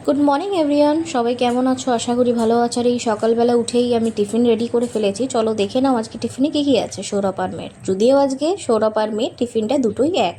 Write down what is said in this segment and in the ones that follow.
Good morning everyone, সবাই কেমন আছো? আশা করি ভালো আছো। আর এই সকালবেলা উঠেই আমি টিফিন রেডি করে ফেলেছি। চলো দেখে নাও আজকে টিফিনে কী কী আছে। সৌরভ আর মেয়ের, যদিও আজকে সৌরভ আর মেয়ের টিফিনটা দুটোই এক।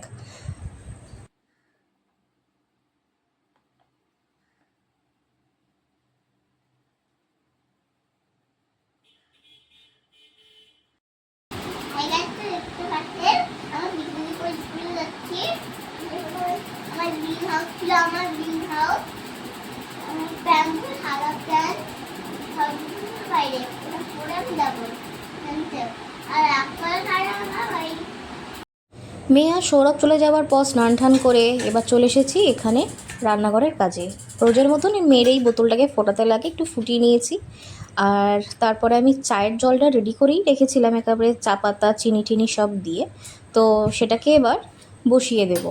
মেয়ে আর সৌরভ চলে যাওয়ার পর স্নান টান করে এবার চলে এসেছি এখানে রান্নাঘরের কাজে। রোজের মতন মেয়ের এই বোতলটাকে ফোটাতে লাগে একটু ফুটিয়ে নিয়েছি। আর তারপরে আমি চায়ের জলটা রেডি করেই রেখেছিলাম একেবারে চা পাতা চিনি টিনি সব দিয়ে। তো সেটাকে এবার বসিয়ে দেবো।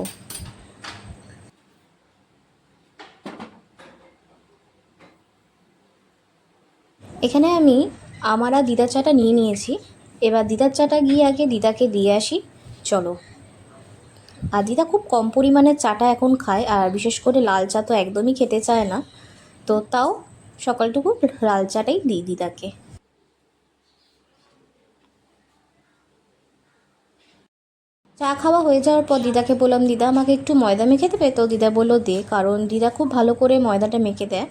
এখানে আমি আমার আর দিদার চাটা নিয়ে নিয়েছি। এবার দিদার চাটা গিয়ে আগে দিদাকে দিয়ে আসি। চলো। আর দিদা খুব কম পরিমাণে চাটা এখন খায়, আর বিশেষ করে লাল চা তো একদমই খেতে চায় না। তো তাও সকালটুকু লাল চাটাই দিই দিদাকে। চা খাওয়া হয়ে যাওয়ার পর দিদাকে বললাম, দিদা আমাকে একটু ময়দা মেখে দেবে? তো দিদা বললো দে, কারণ দিদা খুব ভালো করে ময়দাটা মেখে দেয়।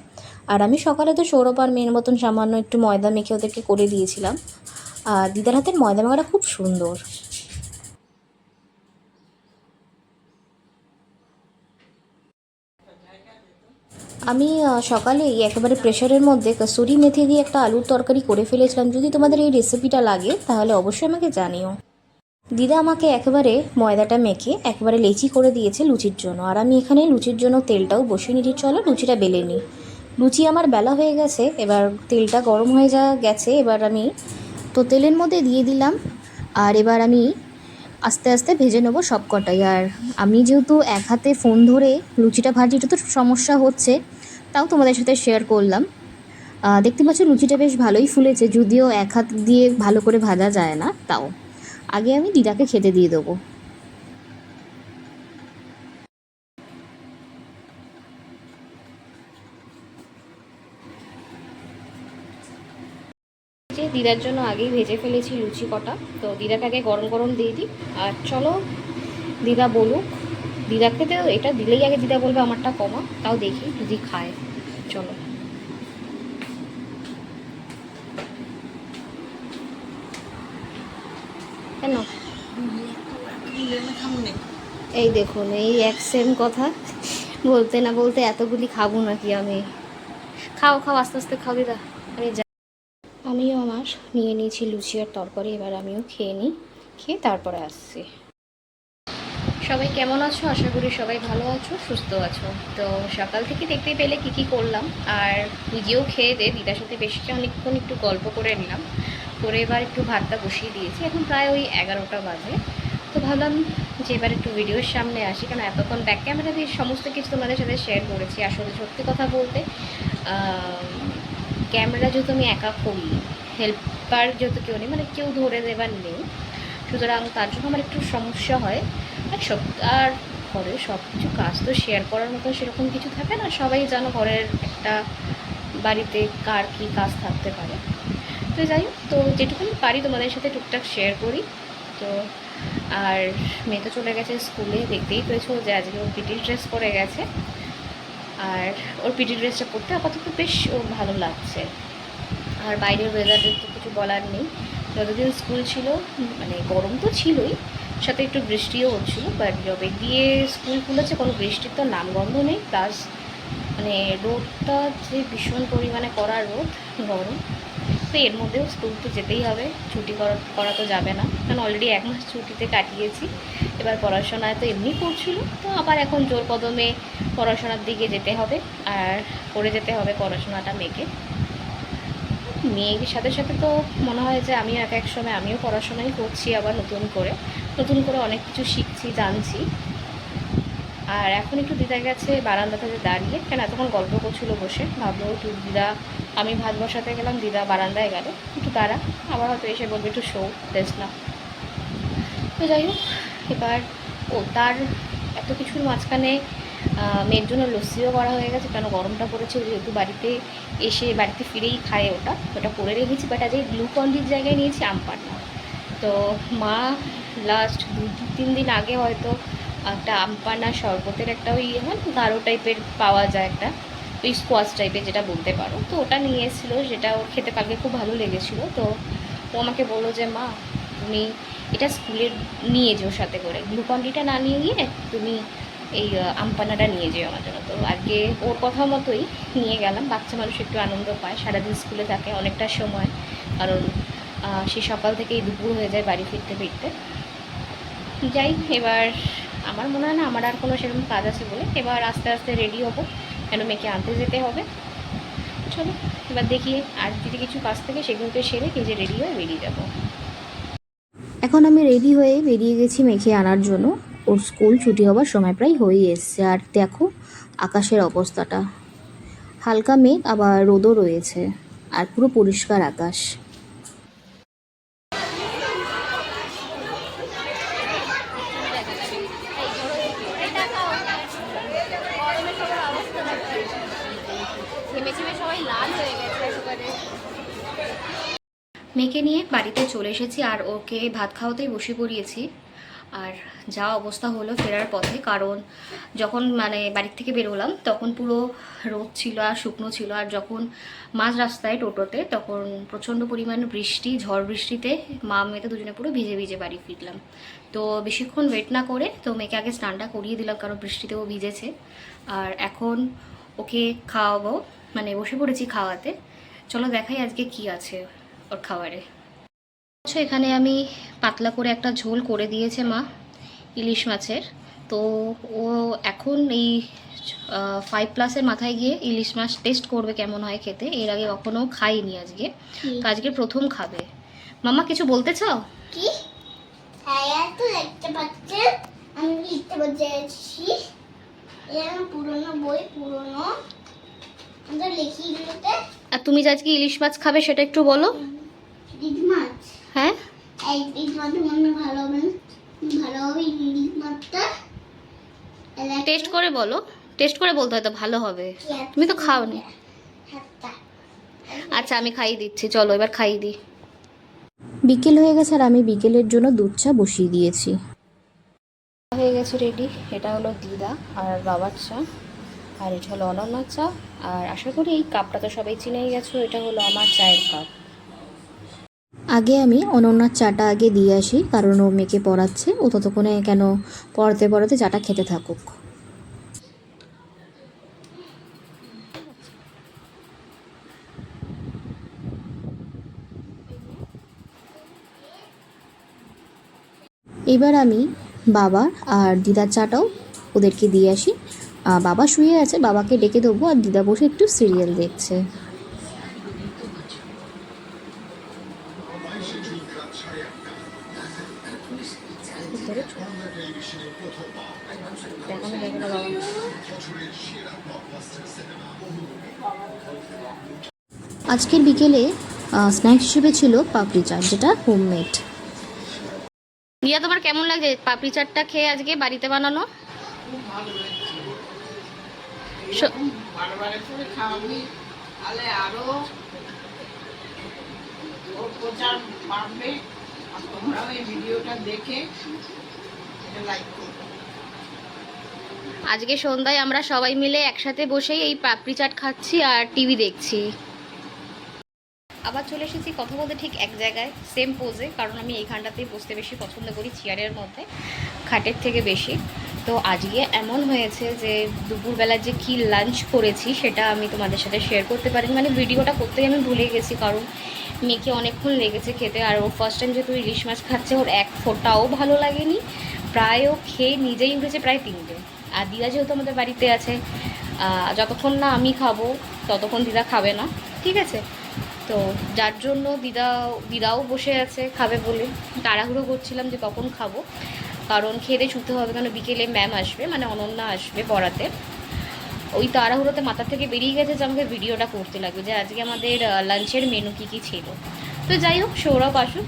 আর আমি সকালে তো সৌরভ আর মেয়ের মতন সামান্য একটু ময়দা মেখে ওদেরকে করে দিয়েছিলাম। আর দিদার হাতের ময়দা মাখাটা খুব সুন্দর। আমি সকালেই একেবারে প্রেশারের মধ্যে কসুরি মেথি দিয়ে একটা আলুর তরকারি করে ফেলেছিলাম। যদি তোমাদের এই রেসিপিটা লাগে তাহলে অবশ্যই আমাকে জানিও। দিদা আমাকে একেবারে ময়দাটা মেখে একেবারে লেচি করে দিয়েছে লুচির জন্য। আর আমি এখানে লুচির জন্য তেলটাও বসিয়ে নিচ্ছি। চলো লুচিটা বেলে নিই। লুচি আমার বেলা হয়ে গেছে, এবার তেলটা গরম হয়ে গেছে। এবার আমি তো তেলের মধ্যে দিয়ে দিলাম। আর এবার আমি আস্তে আস্তে ভেজে নেবো সব কটাই। আর আমি যেহেতু এক হাতে ফোন ধরে লুচিটা ভাজি, এটা তো সমস্যা হচ্ছে, তাও তোমাদের সাথে শেয়ার করলাম। দেখতে পাচ্ছ লুচিটা বেশ ভালোই ফুলেছে, যদিও এক হাত দিয়ে ভালো করে ভাজা যায় না। তাও আগে আমি দিদাকে খেতে দিয়ে দেবো। যে দিদার জন্য আগেই ভেজে ফেলেছি লুচি কটা, তো দিদাকে আগে গরম গরম দিয়ে দিই। আর চলো দিদা বলুক। দিদাকে তো এটা দিলেই আগে দিদা বলবে আমারটা কমা, তাও দেখি যদি খায়। চলো। কেন? এই দেখুন, এই এক সেম কথা। বলতে না বলতে এতগুলি খাবো নাকি আমি। খাও খাও, আস্তে আস্তে খাও দিদা। আরে যা। আমিও আমার নিয়ে নিয়েছি লুচি আর তরকারি, এবার আমিও খেয়ে নিই। খেয়ে তারপরে আসছি। সবাই কেমন আছো? আশা করি সবাই ভালো আছো, সুস্থ আছো। তো সকাল থেকে দেখতেই পেলে কী কী করলাম। আর নিজেও খেয়ে দে দিদার সাথে বেশি অনেকক্ষণ একটু গল্প করে নিলাম। করে এবার একটু ভাতটা বসিয়ে দিয়েছি। এখন প্রায় ওই 11টা বাজে। তো ভাবলাম যে এবার একটু ভিডিওর সামনে আসি, কারণ এতক্ষণ ব্যাক ক্যামেরা দিয়ে সমস্ত কিছু তোমাদের সাথে শেয়ার করেছি। আসলে সত্যি কথা বলতে ক্যামেরা যেহেতু আমি একা করি, হেল্পার যেহেতু কেউ নেই, মানে কেউ ধরে দেবার নেই, সুতরাং তার জন্য আমার একটু সমস্যা হয়। আর ঘরের সব কিছু কাজ তো শেয়ার করার মতো সেরকম কিছু থাকে না। সবাই জানো ঘরের একটা বাড়িতে কার কী কাজ থাকতে পারে। তো যাই হোক, তো যেটুকুনি পারি তোমাদের সাথে টুকটাক শেয়ার করি। তো আর মেয়ে তো চলে গেছে স্কুলে, দেখতেই পেয়েছো যে আজকে ওর পিটি ড্রেস পরে গেছে। আর ওর পিটি ড্রেসটা পরতে আপাতত বেশ ওর ভালো লাগছে। আর বাইরের ওয়েদারের তো কিছু বলার নেই। যতদিন স্কুল ছিল মানে গরম তো ছিলই, সাথে একটু বৃষ্টিও হচ্ছিলো। বাট যবে গিয়ে স্কুল খুলেছে কোনো বৃষ্টির তো নামগন্ধ নেই। প্লাস মানে রোদটা যে ভীষণ পরিমাণে করা রোদ, গরম। তো এর মধ্যেও স্কুল তো যেতেই হবে, ছুটি করা তো যাবে না, কারণ অলরেডি 1 মাস ছুটিতে কাটিয়েছি। এবার পড়াশোনায় তো এমনি পড়ছিল, তো আবার এখন জোর কদমে পড়াশোনার দিকে যেতে হবে। আর করে যেতে হবে পড়াশোনাটা মেয়েকে। মেয়ের সাথে সাথে তো মনে হয় যে আমিও এক এক সময় আমিও পড়াশোনাই করছি, আবার নতুন করে অনেক কিছু শিখছি, জানছি। আর এখন একটু দিদা গেছে বারান্দা থেকে দাঁড়িয়ে, কেন এতক্ষণ গল্প করছিল বসে। ভাবলো একটু দিদা, আমি ভাত বসাতে গেলাম, দিদা বারান্দায় গেল, একটু দাঁড়া, আবার হয়তো এসে বলবে একটু শো রেস্ট না। তো যাই হোক, এবার তার এত কিছুর মাঝখানে মেয়ের জন্য লস্যিও করা হয়ে গেছে, কেন গরমটা পড়েছে, যেহেতু বাড়িতে ফিরেই খায় ওটা করে রেখেছি। বাট আজকে গ্লুকন-ডির জায়গায় নিয়েছি আম পান্না। তো মা লাস্ট 2-3 দিন আগে হয়তো একটা আম পান্না শরবতের একটা ওই গাঢ় টাইপের পাওয়া যায়, একটা ওই স্কোয়াশ টাইপের যেটা বলতে পারো, তো ওটা নিয়ে এসেছিলো, যেটা ওর খেতে কালকে খুব ভালো লেগেছিলো। তো ও আমাকে বললো যে মা তুমি এটা স্কুলে নিয়ে যেও সাথে করে, গ্লুকন-ডিটা না নিয়ে গিয়ে তুমি এই আম পান্নাটা নিয়ে যেও আমার জন্য। তো আজকে ওর কথা মতোই নিয়ে গেলাম। বাচ্চা মানুষ একটু আনন্দ পায়, সারাদিন স্কুলে থাকে অনেকটা সময়, কারণ সে সকাল থেকেই দুপুর হয়ে যায় বাড়ি ফিরতে ফিরতে। যাই, এবার আমার মনে হয় না আমার আর কোনো সেরকম কাজ আছে বলে, এবার আস্তে আস্তে রেডি হবো, কেন মেয়েকে আনতে যেতে হবে। চলো এবার দেখি, আর যদি কিছু কাজ থাকে সেগুলোকে সেরে নিজে রেডি হয়ে বেরিয়ে যাবো। এখন আমি রেডি হয়ে বেরিয়ে গেছি মেয়েকে আনার জন্য। ওর স্কুল ছুটি হবার সময় প্রায় হয়েই এসছে। আর দেখো আকাশের অবস্থাটা, হালকা মেঘ আবার রোদও রয়েছে, আর পুরো পরিষ্কার আকাশ। সবাই লাল হয়ে গেছে একেবারে। মেয়েকে নিয়ে বাড়িতে চলে এসেছি, আর ওকে ভাত খাওয়াতেই বসে পড়িয়েছি। আর যা অবস্থা হলো ফেরার পথে, কারণ যখন বাড়ির থেকে বেরোলাম তখন পুরো রোদ ছিল আর শুকনো ছিল, আর যখন মাঝ রাস্তায় টোটোতে তখন প্রচণ্ড পরিমাণ বৃষ্টি, ঝড় বৃষ্টিতে মা মেয়েতে দুজনে পুরো ভিজে ভিজে বাড়ি ফিরলাম। তো বেশিক্ষণ ওয়েট না করে তো মেয়েকে আগে স্নানটা করিয়ে দিলাম, কারণ বৃষ্টিতেও ভিজেছে। আর এখন ওকে খাওয়াবো, বসে পড়েছি খাওয়াতে। চলো দেখাই আজকে কি আছে ওর খাবারে। এখানে আমি পাতলা করে একটা ঝোল করে দিয়েছে মা ইলিশ মাছের। তো ও এখন এই 5+ মাথায় গিয়ে ইলিশ মাছ টেস্ট করবে কেমন হয় খেতে, এর আগে কখনো খাইনি আজকে, তো আজকে প্রথম খাবে। মামা কিছু বলতে চাও? কি? হ্যাঁ, তো দেখতে পাচ্ছেন আমি লিখতে বসেছি। এরকম পুরনো বই, পুরনো আমরা লিখি দিতে। আর তুমি যে আজকে ইলিশ মাছ খাবে সেটা একটু বলো। ইলিশ মাছ, হ্যাঁ এই ইলিশ মাছ মানে ভালো হবে, ভালো হবে ইলিশ মাছটা। টেস্ট করে বলো, টেস্ট করে বলতে হয়তো ভালো হবে, তুমি তো খাওনি। আচ্ছা আমি খাইয়ে দিচ্ছি, চলো এবার খাইয়ে দিই। বিকেল হয়ে গেছে আর আমি বিকেলের জন্য দুধ চা বসিয়ে দিয়েছি। হয়ে গেছে রেডি। এটা হলো দিদা আর বাবার চা, আর এটা হলো অনন্যার চা। আর আশা করি এই কাপটা তো সবাই চিনেই গেছো, এটা হলো আমার চায়ের কাপ। আগে আমি অনন্যার চাটা আগে দিয়ে আসি, কারণ ও মেয়েকে পড়াচ্ছে, ও ততক্ষণে কেন পড়াতে পড়াতে চাটা খেতে থাকুক। এবার আমি বাবা আর দিদার চাটাও ওদেরকে দিয়ে আসি। বাবা শুয়ে আছে, বাবাকে ডেকে দেবো, আর দিদা বসে একটু সিরিয়াল দেখছে। আজকের বিকেলে স্ন্যাক্স হিসেবে ছিল পাপড়ি চাট, যেটা হোমমেড। রিয়া তোমার কেমন লাগছে পাপড়ি চাটটা খেয়ে আজকে বাড়িতে বানানো? বারবার করে খাওয়াবি, তাহলে আরো ওর প্রচার বাড়বে। আর তোমরাও এই ভিডিওটা দেখে এটা লাইক করবে। আজকে সন্ধ্যায় আমরা সবাই মিলে একসাথে বসেই এই পাপড়ি চাট খাচ্ছি আর টিভি দেখছি। আবার চলে এসেছি কথা বলতে ঠিক এক জায়গায়, সেম পোজে, কারণ আমি এইখানটাতেই বসতে বেশি পছন্দ করি, চেয়ারের মধ্যে খাটের থেকে বেশি। তো আজকে এমন হয়েছে যে দুপুরবেলা যে কি লাঞ্চ করেছি সেটা আমি তোমাদের সাথে শেয়ার করতে পারিনি, ভিডিওটা করতে আমি ভুলে গেছি, কারণ মেয়েকে অনেকক্ষণ লেগেছে খেতে। আর ও ফার্স্ট টাইম যেহেতু ইলিশ মাছ খাচ্ছে, ওর এক ফোঁটাও ভালো লাগেনি, প্রায় ও খেয়ে নিজেই উঠেছে প্রায় 3টে। আর দিদা যেহেতু আমাদের বাড়িতে আছে, যতক্ষণ না আমি খাবো ততক্ষণ দিদা খাবে না, ঠিক আছে? তো যার জন্য দিদাও বসে আছে খাবে বলে, তাড়াহুড়ো করছিলাম যে কখন খাবো, কারণ খেতে ছুটতে হবে, কারণ বিকেলে ম্যাম আসবে, অনন্যা আসবে পড়াতে। ওই তাড়াহুড়োতে মাথা থেকে বেরিয়ে গেছে যে আমাকে ভিডিওটা করতে লাগবে যে আজকে আমাদের লাঞ্চের মেনু কী ছিল। তো যাই হোক, সৌরভ আসুক।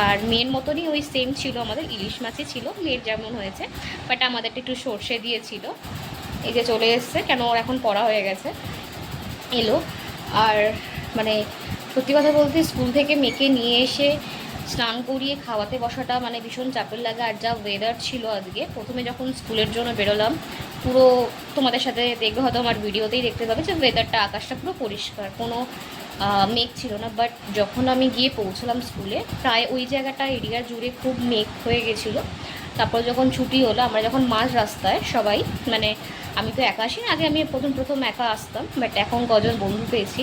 আর মেয়ের মতনই ওই সেম ছিল, আমাদের ইলিশ মাছই ছিল, মেয়ের যেমন হয়েছে, বাট আমাদেরটা একটু সর্ষে দিয়েছিল। এই যে চলে এসছে, কেন ওর এখন পড়া হয়ে গেছে, এলো। আর মানে সত্যি কথা বলতে স্কুল থেকে মেয়েকে নিয়ে এসে স্নান করিয়ে খাওয়াতে বসাটা মানে ভীষণ চাপের লাগে। আর যা ওয়েদার ছিল আজকে, প্রথমে যখন স্কুলের জন্য বেরোলাম, পুরো তোমাদের সাথে দেখবে হয়তো আমার ভিডিওতেই দেখতে পাবে যে ওয়েদারটা, আকাশটা পুরো পরিষ্কার, কোনো মেঘ ছিল না। বাট যখন আমি গিয়ে পৌঁছলাম স্কুলে, প্রায় ওই জায়গাটা এরিয়া জুড়ে খুব মেঘ হয়ে গেছিলো। তারপর যখন ছুটি হলো, আমরা যখন মাঝ রাস্তায় সবাই, মানে আমি তো একা আসি না, আগে আমি প্রথম একা আসতাম, বাট এখন কজন বন্ধু পেয়েছি,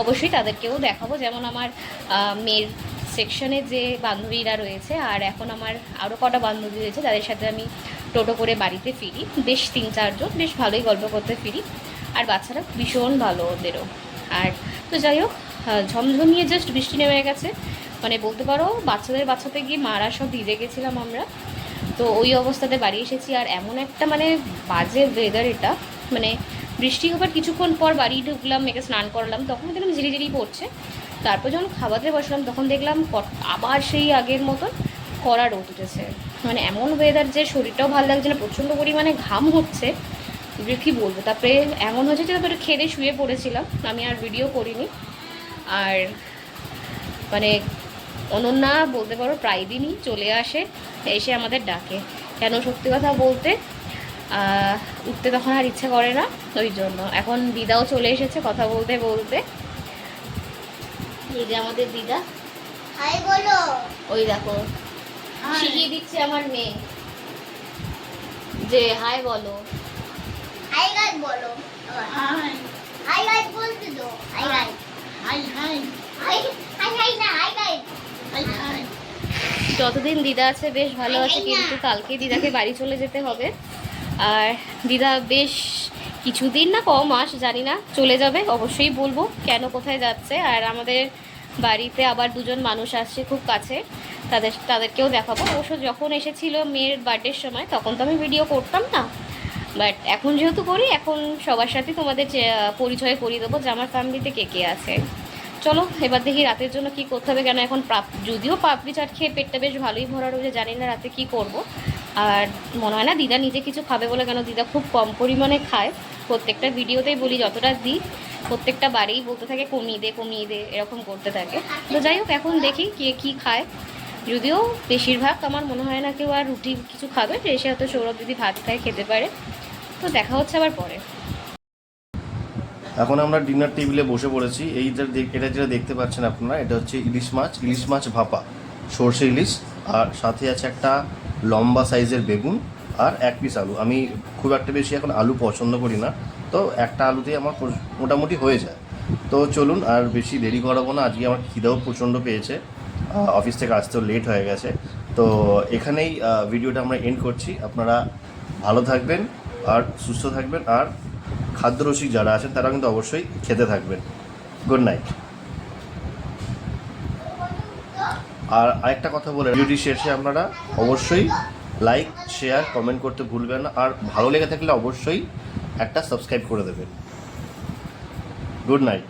অবশ্যই তাদেরকেও দেখাবো। যেমন আমার মেয়ের সেকশনে যে বান্ধবীরা রয়েছে, আর এখন আমার আরও কটা বান্ধবী রয়েছে, তাদের সাথে আমি টোটো করে বাড়িতে ফিরি, বেশ 3-4 জন, বেশ ভালোই গল্প করতে ফিরি। আর বাচ্চারা ভীষণ ভালো ওদেরও। আর তো যাই হোক, ঝমঝমিয়ে জাস্ট বৃষ্টি নেমে গেছে, মানে বলতে পারো বাচ্চাদের বাচ্চাতে গিয়ে মারা সব ভিজে গেছিলাম আমরা। তো ওই অবস্থাতে বাড়ি এসেছি, আর এমন একটা মানে বাজে ওয়েদার এটা, মানে বৃষ্টি হবার কিছুক্ষণ পর বাড়ি ঢুকলাম, মেয়েকে স্নান করালাম, তখন দেখলাম ঝিরিঝিরি পড়ছে। তারপর যখন খাবারে বসলাম, তখন দেখলাম আবার সেই আগের মতন কড়া রোদ উঠেছে। মানে এমন ওয়েদার যে শরীরটাও ভালো লাগছে না, প্রচণ্ড পরিমাণে ঘাম হচ্ছে, কী বলবো। তারপরে এমন হয়েছে যে তারপরে খেয়ে শুয়ে পড়েছিলাম, আমি আর ভিডিও করিনি। আর মানে অনন্যা বলতে পারো প্রায় দিনই চলে আসে, এসে আমাদের ডাকে, কেন সত্যি কথা বলতে উঠতে তখন আর ইচ্ছা করে না, ওই জন্য। এখন দিদাও চলে এসেছে কথা বলতে বলতে, এই যে আমাদের দিদা, হাই বলো। ওই দেখো শিখিয়ে দিচ্ছে আমার মেয়ে যে হাই বলো। হাই গাইস বলো। হাই হাই গাইস বলতে দাও। Hi guys. High high high high high না, হাই গাইস। High high. যতদিন দিদা আছে বেশ ভালো আছে, কিন্তু কালকে দিদাকে বাড়ি চলে যেতে হবে। আর দিদা বেশ কিছুদিন না কম মাস জানি না চলে যাবে, অবশ্যই বলবো কেন কোথায় যাচ্ছে। আর আমাদের বাড়িতে আবার 2জন মানুষ আসছে খুব কাছে, তাদেরকেও দেখাবো। অবশ্য যখন এসেছিল মেয়ের বার্থডের সময়, তখন তো আমি ভিডিও করতাম না, বাট এখন যেহেতু করি, এখন সবার সাথে তোমাদের পরিচয় করিয়ে দেবো যে আমার ফ্যামিলিতে কে কে আছে। চলো এবার দেখি রাতের জন্য কি করতে হবে, কেন এখন যদিও পাপড়ি চাট খেয়ে পেটটা বেশ ভালোই ভরা রয়েছে, জানি না রাতে কি করব। আর মনে হয় না দিদা নিজে কিছু খাবে বলে, কেন দিদা খুব কম পরিমাণে খায়, প্রত্যেকটা ভিডিওতেই বলি যতটা দিই, প্রত্যেকটা বারেই বলতে থাকে কমিয়ে দে এরকম করতে থাকে। তো যাই হোক, এখন দেখি কে কী খায়, যদিও বেশিরভাগ আমার মনে হয় না কেউ আর রুটি কিছু খাবে, এসে হয়তো সৌরভ দিদি ভাত খায়, খেতে পারে। তো দেখা হচ্ছে আবার পরে। এখন আমরা ডিনার টেবিলে বসে পড়েছি। এটা যেটা দেখতে পাচ্ছেন আপনারা, এটা হচ্ছে ইলিশ মাছ ভাপা, সর্ষে ইলিশ, আর সাথে আছে একটা লম্বা সাইজের বেগুন আর 1 পিস আলু। আমি খুব একটা বেশি এখন আলু পছন্দ করি না, তো একটা আলুতেই আমার মোটামুটি হয়ে যায়। তো চলুন আর বেশি দেরি করাবো না, আজকে আমার খিদেও প্রচণ্ড পেয়েছে, অফিস থেকে আসতেও লেট হয়ে গেছে। তো এখানেই ভিডিওটা আমরা এন্ড করছি। আপনারা ভালো থাকবেন আর সুস্থ থাকবেন, আর খাদ্যরসিক যারা আছেন তারা কিন্তু অবশ্যই খেতে থাকবেন। Good night. আর আরেকটা কথা বলে, ভিডিওটি শেষে আপনারা অবশ্যই লাইক, শেয়ার, কমেন্ট করতে ভুলবেন না, আর ভালো লেগে থাকলে অবশ্যই একটা সাবস্ক্রাইব করে দেবেন। Good night.